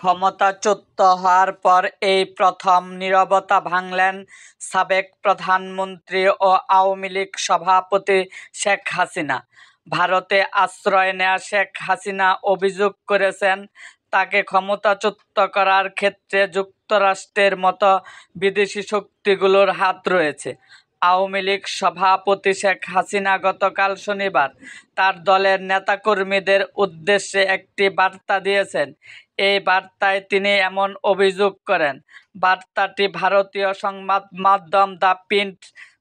ক্ষমতাচ্যুত হওয়ার পর এই প্রথম নীরবতা ভাঙলেন সাবেক প্রধানমন্ত্রী ও আওয়ামী লীগ সভাপতি শেখ হাসিনা। ভারতে আশ্রয় নেয়া শেখ হাসিনা অভিযোগ করেছেন, তাকে ক্ষমতাচ্যুত করার ক্ষেত্রে যুক্তরাষ্ট্রের মতো বিদেশি শক্তিগুলোর হাত রয়েছে। আওয়ামী লীগ সভাপতি শেখ হাসিনা গতকাল শনিবার তার দলের নেতাকর্মীদের উদ্দেশ্যে একটি বার্তা দিয়েছেন। এই বার্তায় তিনি এমন অভিযোগ করেন। বার্তাটি ভারতীয় সংবাদ মাধ্যম দ্য প্রিন্ট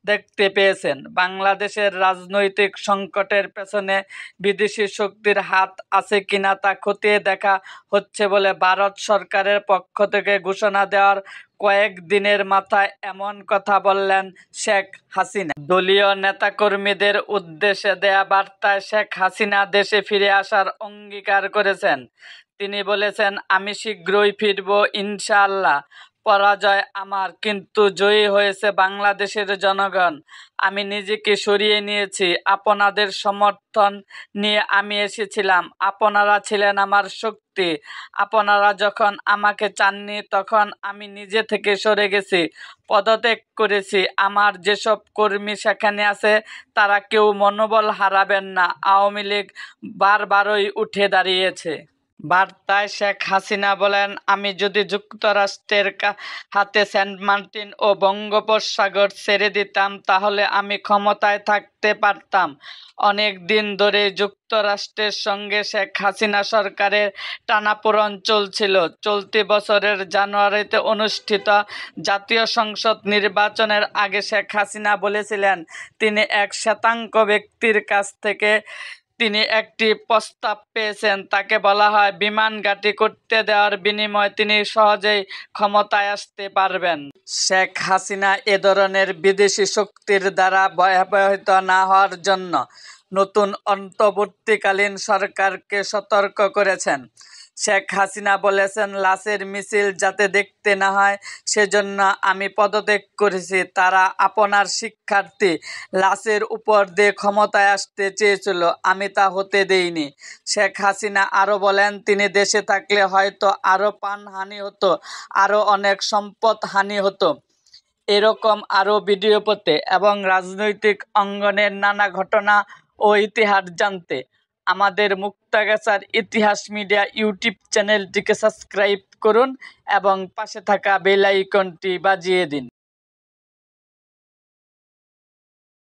দেখতে পেয়েছেন। বাংলাদেশের রাজনৈতিক সংকটের পেছনে বিদেশি শক্তির হাত আছে কিনা তা খতিয়ে দেখা হচ্ছে বলে ভারত সরকারের পক্ষ থেকে ঘোষণা দেওয়ার কয়েক দিনের মাথায় এমন কথা বললেন শেখ হাসিনা। দলীয় নেতাকর্মীদের উদ্দেশ্যে দেয়া বার্তায় শেখ হাসিনা দেশে ফিরে আসার অঙ্গীকার করেছেন। তিনি বলেছেন, আমি শীঘ্রই ফিরব ইনশাআল্লাহ। পরাজয় আমার, কিন্তু জয়ী হয়েছে বাংলাদেশের জনগণ। আমি নিজেকে সরিয়ে নিয়েছি। আপনাদের সমর্থন নিয়ে আমি এসেছিলাম। আপনারা ছিলেন আমার শক্তি। আপনারা যখন আমাকে চাননি তখন আমি নিজে থেকে সরে গেছি, পদত্যাগ করেছি। আমার যেসব কর্মী সেখানে আছে তারা কেউ মনোবল হারাবেন না। আওয়ামী লীগ বারবারই উঠে দাঁড়িয়েছে। বার্তায় শেখ হাসিনা বলেন, আমি যদি যুক্তরাষ্ট্রের হাতে সেন্ট মার্টিন ও বঙ্গোপসাগর ছেড়ে দিতাম তাহলে আমি ক্ষমতায় থাকতে পারতাম। অনেক দিন ধরে যুক্তরাষ্ট্রের সঙ্গে শেখ হাসিনা সরকারের টানাপোড়েন চলছিল। চলতি বছরের জানুয়ারিতে অনুষ্ঠিত জাতীয় সংসদ নির্বাচনের আগে শেখ হাসিনা বলেছিলেন, তিনি এক শ্বেতাঙ্গ ব্যক্তির কাছ থেকে তিনি একটি প্রস্তাব পেয়েছেন। তাকে বলা হয় বিমান ঘাঁটি করতে দেওয়ার বিনিময়ে তিনি সহজেই ক্ষমতায় আসতে পারবেন। শেখ হাসিনা এ ধরনের বিদেশি শক্তির দ্বারা ভয়াবহিত না হওয়ার জন্য নতুন অন্তর্বর্তীকালীন সরকারকে সতর্ক করেছেন। শেখ হাসিনা বলেছেন, লাশের মিছিল যাতে দেখতে না হয় সেজন্য আমি পদত্যাগ করেছি। তারা আপনার শিক্ষার্থী লাশের উপর দিয়ে ক্ষমতায় আসতে চেয়েছিল, আমি তা হতে দেইনি। শেখ হাসিনা আরও বলেন, তিনি দেশে থাকলে হয়তো আরও প্রাণহানি হতো, আরও অনেক সম্পদ হানি হতো। এরকম আরও ভিডিও পেতে এবং রাজনৈতিক অঙ্গনের নানা ঘটনা ও ইতিহাস জানতে আমাদের মুক্তাগাছার ইতিহাস মিডিয়া ইউটিউব চ্যানেলটিকে সাবস্ক্রাইব করুন এবং পাশে থাকা বেল আইকনটি বাজিয়ে দিন।